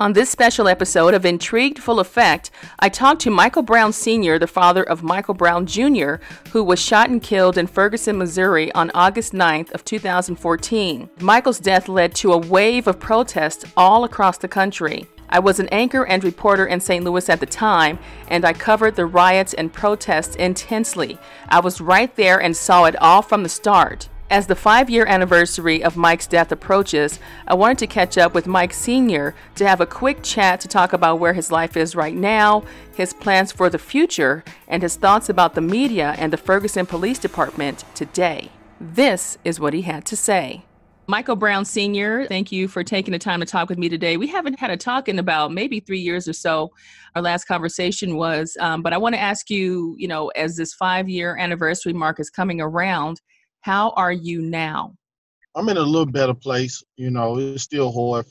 On this special episode of Intrigued Full Effect, I talked to Michael Brown Sr., the father of Michael Brown Jr., who was shot and killed in Ferguson, Missouri on August 9th of 2014. Michael's death led to a wave of protests all across the country. I was an anchor and reporter in St. Louis at the time, and I covered the riots and protests intensely. I was right there and saw it all from the start. As the 5-year anniversary of Mike's death approaches, I wanted to catch up with Mike Sr. to have a quick chat to talk about where his life is right now, his plans for the future, and his thoughts about the media and the Ferguson Police Department today. This is what he had to say. Michael Brown Sr., thank you for taking the time to talk with me today. We haven't had a talk in about maybe 3 years or so. Our last conversation was, but I want to ask you, as this 5-year anniversary mark is coming around, how are you now? I'm in a little better place. It's still hard.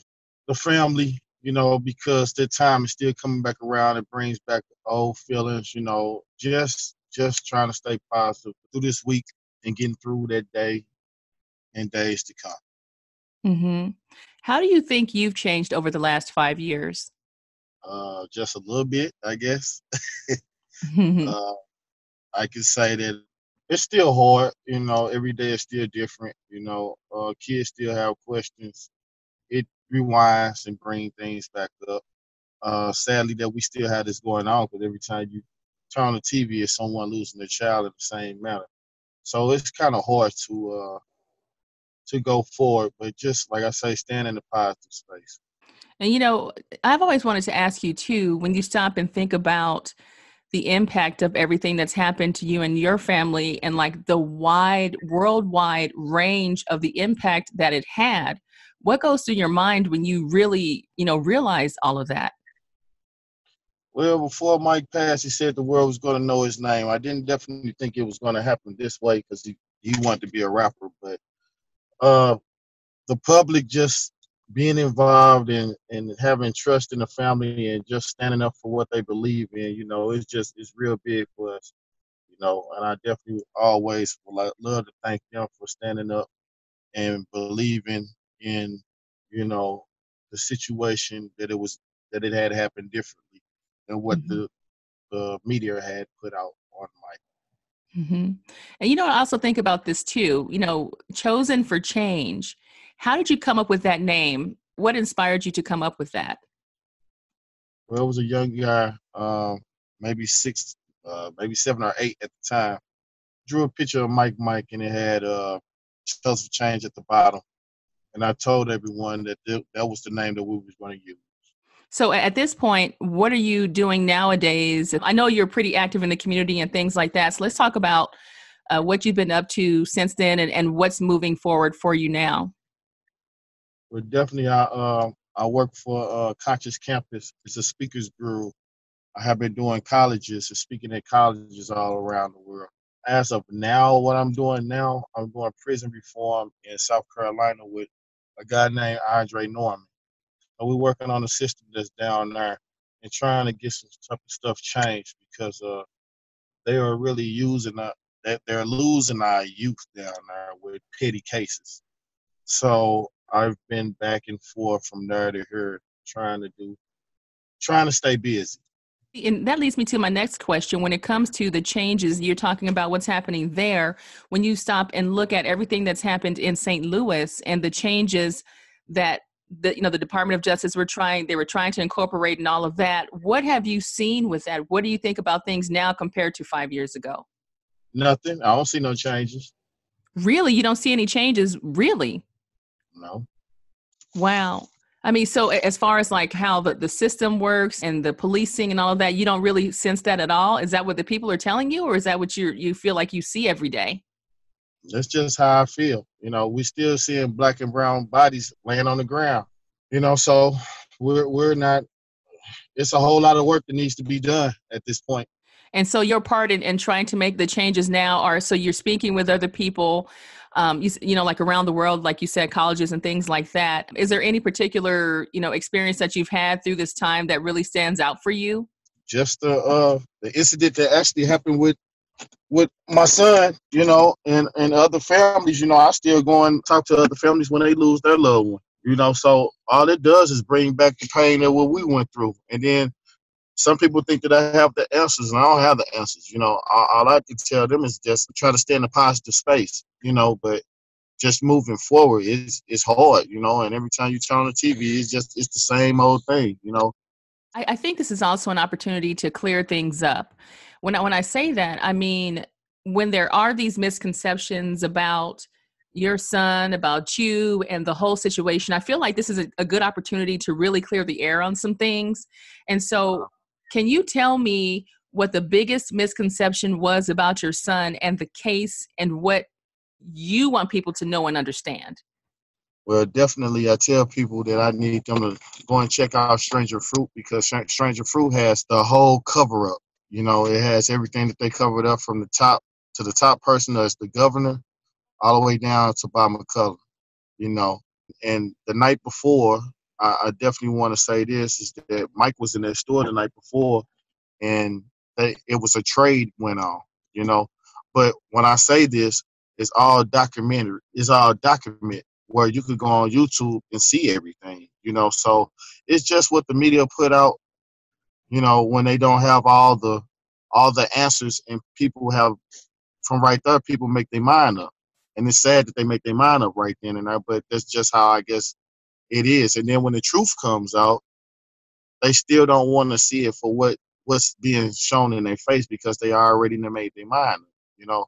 The family, because the time is still coming back around. It brings back old feelings, just trying to stay positive through this week and getting through that day and days to come. Mm-hmm. How do you think you've changed over the last 5 years? Just a little bit, I guess. I can say that it's still hard, every day is still different, kids still have questions. It rewinds and brings things back up. Sadly that we still have this going on, because every time you turn on the TV, it's someone losing their child in the same manner. So it's kind of hard to go forward, but just like I say, stand in the positive space. And, I've always wanted to ask you too, when you stop and think about the impact of everything that's happened to you and your family and like the worldwide range of the impact that it had, what goes through your mind when you really, realize all of that? Well, before Mike passed, he said the world was going to know his name. I didn't definitely think it was going to happen this way, because he wanted to be a rapper. But the public just being involved and having trust in the family and just standing up for what they believe in, it's real big for us, and I definitely always would love to thank them for standing up and believing in, the situation that it had happened differently than what the media had put out on Mike. Mm-hmm. And, I also think about this too, Chosen for Change. How did you come up with that name? What inspired you to come up with that? Well, I was a young guy, maybe 7 or 8 at the time. Drew a picture of Mike, and it had Chosen for Change at the bottom. And I told everyone that that was the name that we were going to use. So at this point, what are you doing nowadays? I know you're pretty active in the community and things like that. So let's talk about what you've been up to since then and what's moving forward for you now. Well, definitely, I work for Conscious Campus. It's a speakers bureau. I have been doing colleges and speaking at colleges all around the world. As of now, what I'm doing now, I'm doing prison reform in South Carolina with a guy named Andre Norman. So we're working on a system that's down there and trying to get some type of stuff changed, because they are really they're losing our youth down there with petty cases. So I've been back and forth from there to here, trying to stay busy. And that leads me to my next question. When it comes to the changes, you're talking about what's happening there. When you stop and look at everything that's happened in St. Louis and the changes that the Department of Justice were trying to incorporate and all of that, what have you seen with that? What do you think about things now compared to 5 years ago? Nothing. I don't see no changes. Really? You don't see any changes? Really? No. Wow. I mean, so as far as like how the system works and the policing and all of that, you don't really sense that at all? Is that what the people are telling you, or is that what you feel like you see every day? That's just how I feel. We still seeing black and brown bodies laying on the ground. So we're not. It's a whole lot of work that needs to be done at this point. And so your part in trying to make the changes now are, so you're speaking with other people, like around the world, like you said, colleges and things like that. Is there any particular, experience that you've had through this time that really stands out for you? Just the incident that actually happened with my son, and other families. I still go and talk to other families when they lose their loved one. So all it does is bring back the pain of what we went through. And then some people think that I have the answers, and I don't have the answers. All I can tell them is just try to stay in a positive space, but just moving forward is hard, and every time you turn on the TV, it's the same old thing. I think this is also an opportunity to clear things up. When I say that, I mean, when there are these misconceptions about your son, about you, and the whole situation, I feel like this is a good opportunity to really clear the air on some things. And so, can you tell me what the biggest misconception was about your son and the case, and what you want people to know and understand? Well, definitely, I tell people that I need them to go and check out Stranger Fruit, because Stranger Fruit has the whole cover up. It has everything that they covered up from the top to the top person as the governor, all the way down to Bob McCullough. You know, and the night before, I definitely want to say this is that Mike was in that store the night before, and it was a trade went on. You know, but when I say this, it's all documentary. It's all document where you could go on YouTube and see everything. So it's just what the media put out. When they don't have all the answers, and people have from right there, people make their mind up, and it's sad that they make their mind up right then and there. But that's just how I guess it is. And then when the truth comes out, they still don't want to see it for what's being shown in their face, because they already done made their mind up. You know,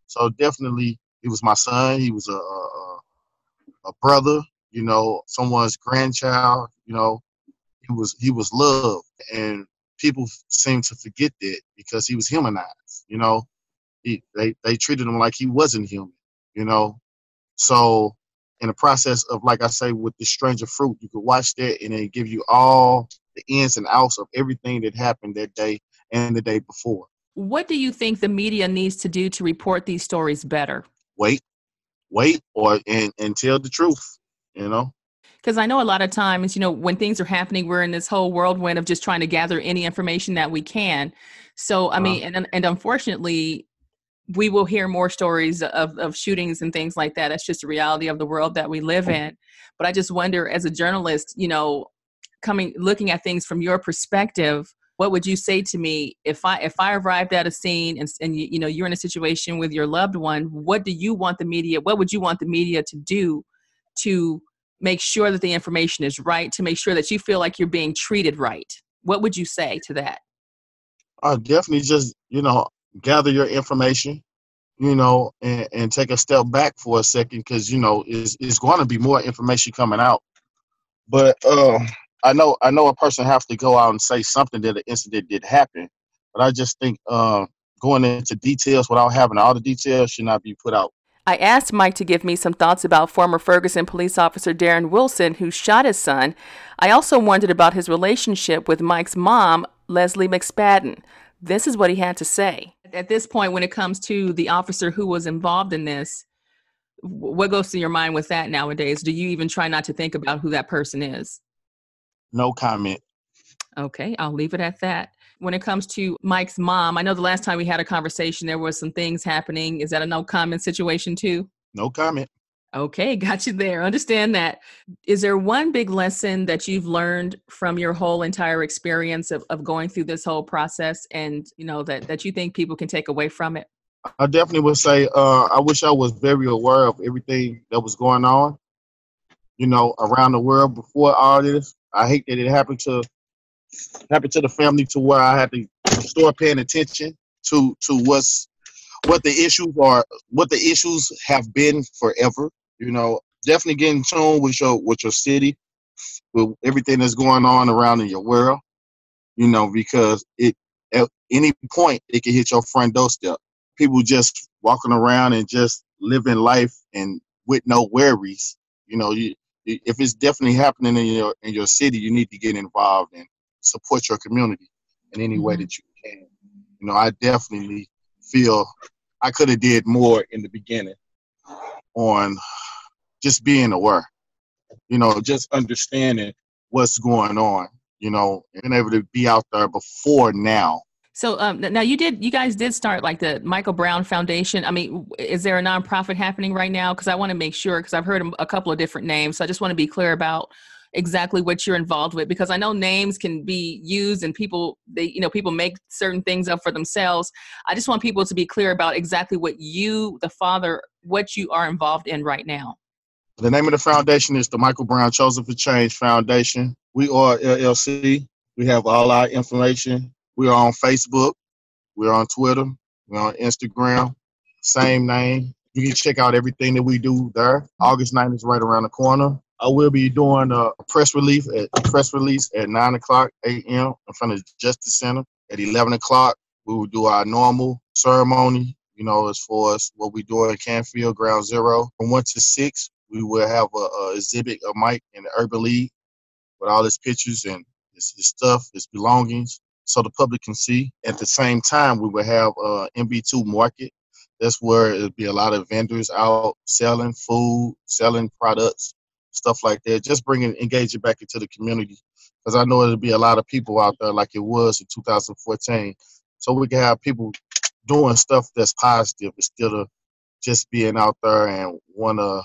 so definitely, he was my son. He was a brother. Someone's grandchild. He was loved, and people seem to forget that because he was humanized. They treated him like he wasn't human. You know, so in the process of, like I say, with the Stranger Fruit, you could watch that and it give you all the ins and outs of everything that happened that day and the day before. What do you think the media needs to do to report these stories better? Wait, and tell the truth. You know. Because I know a lot of times, when things are happening, we're in this whole whirlwind of just trying to gather any information that we can. So, I mean, and unfortunately, we will hear more stories of shootings and things like that. That's just the reality of the world that we live in. But I just wonder, as a journalist, looking at things from your perspective, what would you say to me if I arrived at a scene and you're in a situation with your loved one? What would you want the media to do to make sure that the information is right, to make sure that you feel like you're being treated right? What would you say to that? Definitely just, gather your information, and take a step back for a second, because, it's going to be more information coming out. But I know a person has to go out and say something that an incident did happen. But I just think going into details without having all the details should not be put out. I asked Mike to give me some thoughts about former Ferguson police officer Darren Wilson, who shot his son. I also wondered about his relationship with Mike's mom, Leslie McSpadden. This is what he had to say. At this point, when it comes to the officer who was involved in this, what goes through your mind with that nowadays? Do you even try not to think about who that person is? No comment. Okay, I'll leave it at that. When it comes to Mike's mom, I know the last time we had a conversation, there was some things happening. Is that a no comment situation too? No comment. Okay, got you there. Understand that. Is there one big lesson that you've learned from your whole entire experience of going through this whole process, and that you think people can take away from it? I definitely would say I wish I was very aware of everything that was going on, around the world before all this. I hate that it happened to the family, to where I had to start paying attention to what the issues are, what the issues have been forever. Definitely get in tune with your city, with everything that's going on around in your world. Because at any point it can hit your front doorstep. People just walking around and just living life and with no worries. If it's definitely happening in your city, you need to get involved and support your community in any way that you can. I definitely feel I could have did more in the beginning on just being aware, just understanding what's going on, and able to be out there before now. So now you guys did start like the Michael Brown Foundation. I mean, is there a nonprofit happening right now? Because I want to make sure, because I've heard a couple of different names. So I just want to be clear about exactly what you're involved with, because I know names can be used and people make certain things up for themselves. I just want people to be clear about exactly what you, the father, what you are involved in right now. The name of the foundation is the Michael Brown Chosen for Change Foundation. We are LLC. We have all our information. We are on Facebook. We're on Twitter. We're on Instagram. Same name. You can check out everything that we do there. August 9th is right around the corner. I will be doing a press release at 9 o'clock a.m. in front of the Justice Center. At 11 o'clock, we will do our normal ceremony, as far as what we do at Canfield Ground Zero. From 1 to 6, we will have a exhibit of Mike in the Urban League with all his pictures and his stuff, his belongings, so the public can see. At the same time, we will have MB2 Market. That's where it'll be a lot of vendors out selling food, selling products, stuff like that. Just engage it back into the community, because I know it'll be a lot of people out there like it was in 2014. So we can have people doing stuff that's positive instead of just being out there and want to,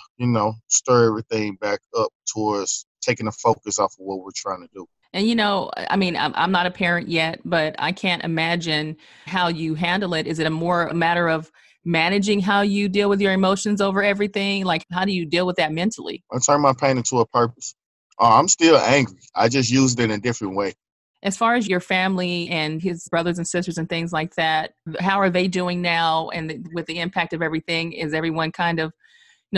stir everything back up towards taking the focus off of what we're trying to do. And I mean, I'm not a parent yet, but I can't imagine how you handle it. Is it a matter of managing how you deal with your emotions over everything? Like, how do you deal with that mentally? I turn my pain into a purpose. I'm still angry. I just used it in a different way. As far as your family and his brothers and sisters and things like that, how are they doing now? And with the impact of everything, is everyone kind of,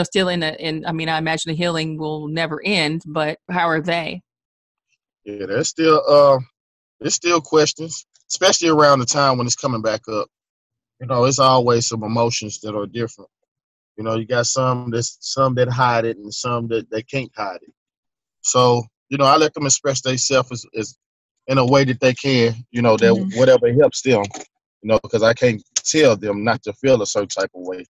still I mean, I imagine the healing will never end, but how are they? Yeah, there's still questions, especially around the time when it's coming back up. It's always some emotions that are different. You got some that hide it and some that they can't hide it. So, I let them express themselves as in a way that they can, that whatever helps them, because I can't tell them not to feel a certain type of way,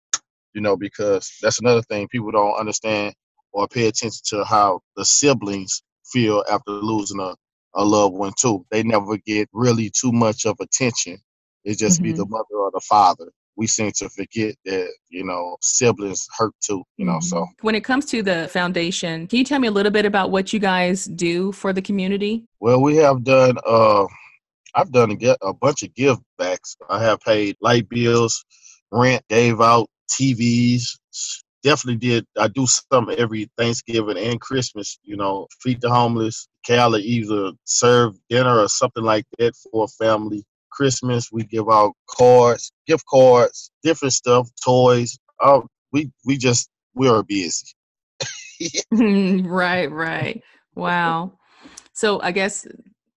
because that's another thing people don't understand or pay attention to, how the siblings feel after losing a loved one too. They never get really too much of attention. It just be the mother or the father. We seem to forget that, siblings hurt too, so. When it comes to the foundation, can you tell me a little bit about what you guys do for the community? Well, I've done a bunch of give backs. I have paid light bills, rent, gave out TVs. Definitely did. I do some every Thanksgiving and Christmas, feed the homeless. Cali either serve dinner or something like that for a family. Christmas, we give out cards, gift cards, different stuff, toys. We are busy. Right. Wow. So I guess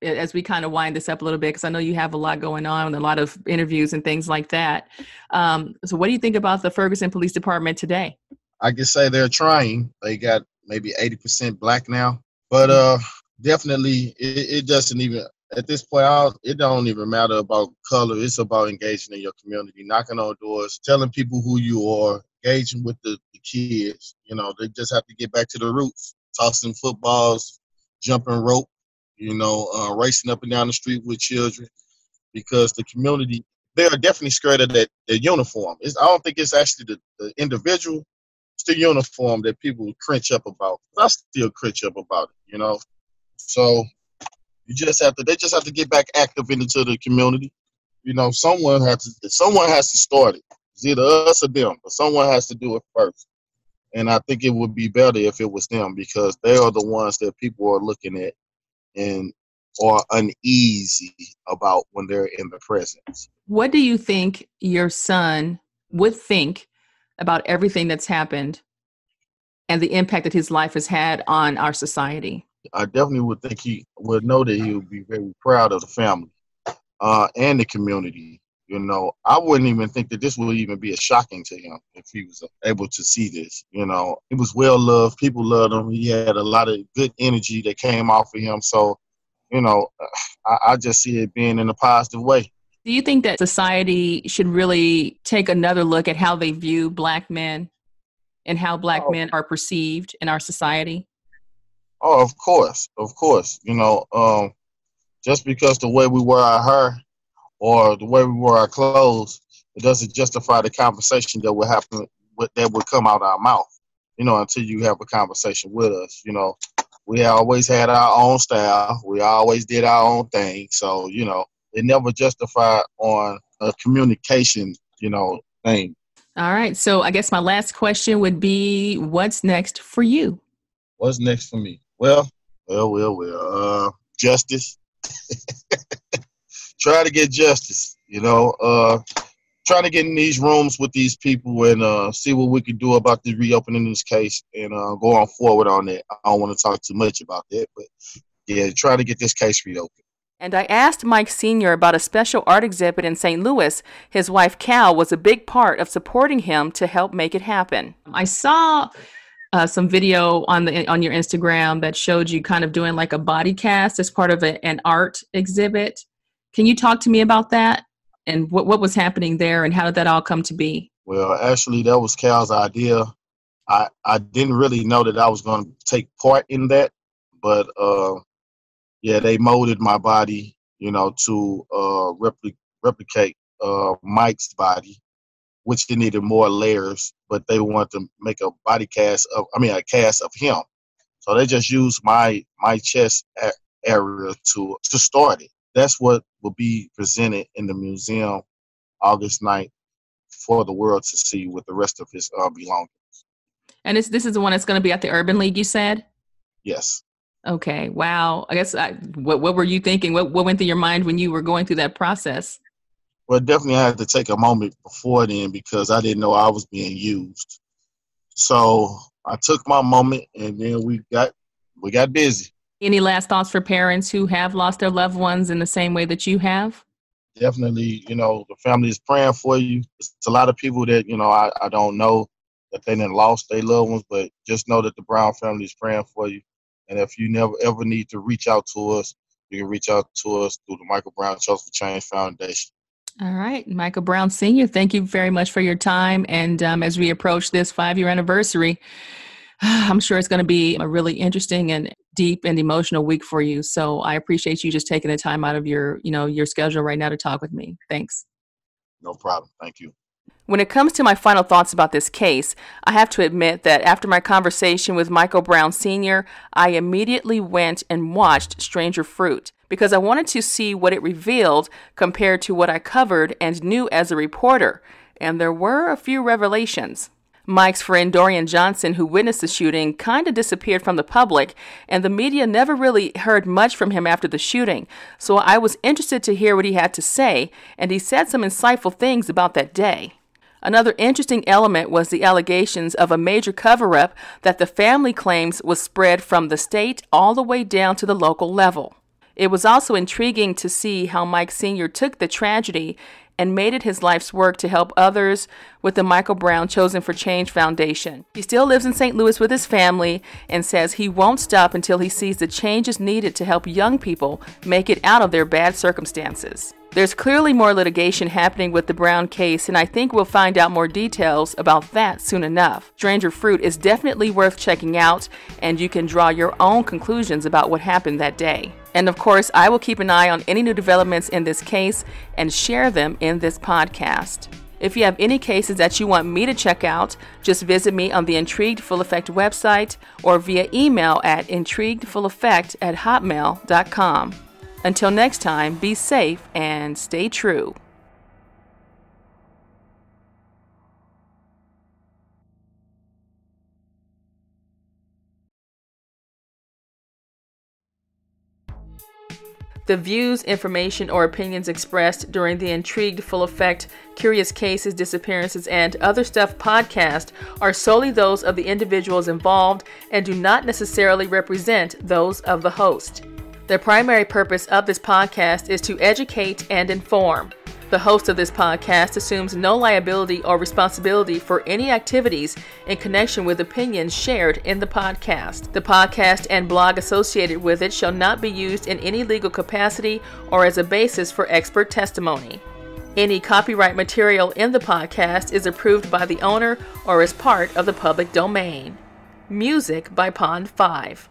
as we kind of wind this up a little bit, because I know you have a lot going on and a lot of interviews and things like that. So what do you think about the Ferguson Police Department today? I can say they're trying. They got maybe 80% black now, but definitely it doesn't even, at this point, it don't even matter about color. It's about engaging in your community, knocking on doors, telling people who you are, engaging with the kids. They just have to get back to the roots, tossing footballs, jumping rope, racing up and down the street with children, because the community, they are definitely scared of that uniform. I don't think it's actually the individual. It's the uniform that people cringe up about. I still cringe up about it, So they just have to get back active into the community. Someone has to start it. It's either us or them, but someone has to do it first. And I think it would be better if it was them, because they are the ones that people are looking at and are uneasy about when they're in the presence. What do you think your son would think about everything that's happened and the impact that his life has had on our society? I definitely would think he would know that he would be very proud of the family and the community. I wouldn't even think that this would even be shocking to him if he was able to see this. He was well loved. People loved him. He had a lot of good energy that came off of him. So, I just see it being in a positive way. Do you think that society should really take another look at how they view Black men and how Black men are perceived in our society? Oh, of course. Just because the way we wear our hair or the way we wear our clothes, it doesn't justify the conversation that would happen, that would come out of our mouth, until you have a conversation with us. We always had our own style. We always did our own thing. So, it never justified on a communication, thing. All right. So I guess my last question would be, what's next for you? What's next for me? Well. Justice. Try to get justice, trying to get in these rooms with these people and see what we can do about the reopening this case and go on forward on that. I don't want to talk too much about that, but yeah, try to get this case reopened. And I asked Mike Sr. about a special art exhibit in St. Louis. His wife, Cal, was a big part of supporting him to help make it happen. I saw some video on your Instagram that showed you kind of doing like a body cast as part of an art exhibit. Can you talk to me about that and what was happening there and how did that all come to be? Well, actually, that was Cal's idea. I didn't really know that I was going to take part in that, but yeah, they molded my body, to replicate Mike's body, which they needed more layers, but they wanted to make a cast of him. So they just used my chest area to start it. That's what will be presented in the museum August 9th for the world to see with the rest of his belongings. And this is the one that's going to be at the Urban League, you said? Yes. Okay. Wow. I guess what were you thinking? What went through your mind when you were going through that process? Well, definitely I had to take a moment before then because I didn't know I was being used. So I took my moment and then we got busy. Any last thoughts for parents who have lost their loved ones in the same way that you have? Definitely, the family is praying for you. It's a lot of people that, I don't know that they done lost their loved ones, but just know that the Brown family is praying for you. And if you never ever need to reach out to us, you can reach out to us through the Michael Brown Chosen for Change Foundation. All right. Michael Brown Sr., thank you very much for your time. And as we approach this 5-year anniversary, I'm sure it's going to be a really interesting and deep and emotional week for you. So I appreciate you just taking the time out of your schedule right now to talk with me. Thanks. No problem. Thank you. When it comes to my final thoughts about this case, I have to admit that after my conversation with Michael Brown Sr., I immediately went and watched Stranger Fruit because I wanted to see what it revealed compared to what I covered and knew as a reporter. And there were a few revelations. Mike's friend Dorian Johnson, who witnessed the shooting, kind of disappeared from the public, and the media never really heard much from him after the shooting. So I was interested to hear what he had to say, and he said some insightful things about that day. Another interesting element was the allegations of a major cover-up that the family claims was spread from the state all the way down to the local level. It was also intriguing to see how Mike Sr. took the tragedy and made it his life's work to help others with the Michael Brown Chosen for Change Foundation. He still lives in St. Louis with his family and says he won't stop until he sees the changes needed to help young people make it out of their bad circumstances. There's clearly more litigation happening with the Brown case, and I think we'll find out more details about that soon enough. Stranger Fruit is definitely worth checking out, and you can draw your own conclusions about what happened that day. And of course, I will keep an eye on any new developments in this case and share them in this podcast. If you have any cases that you want me to check out, just visit me on the Intrigued Full Effect website or via email at intriguedfulleffect@hotmail.com. Until next time, be safe and stay true. The views, information, or opinions expressed during the Intrigued Full Effect, Curious Cases, Disappearances, and Other Stuff podcast are solely those of the individuals involved and do not necessarily represent those of the host. The primary purpose of this podcast is to educate and inform. The host of this podcast assumes no liability or responsibility for any activities in connection with opinions shared in the podcast. The podcast and blog associated with it shall not be used in any legal capacity or as a basis for expert testimony. Any copyright material in the podcast is approved by the owner or is part of the public domain. Music by Pond 5.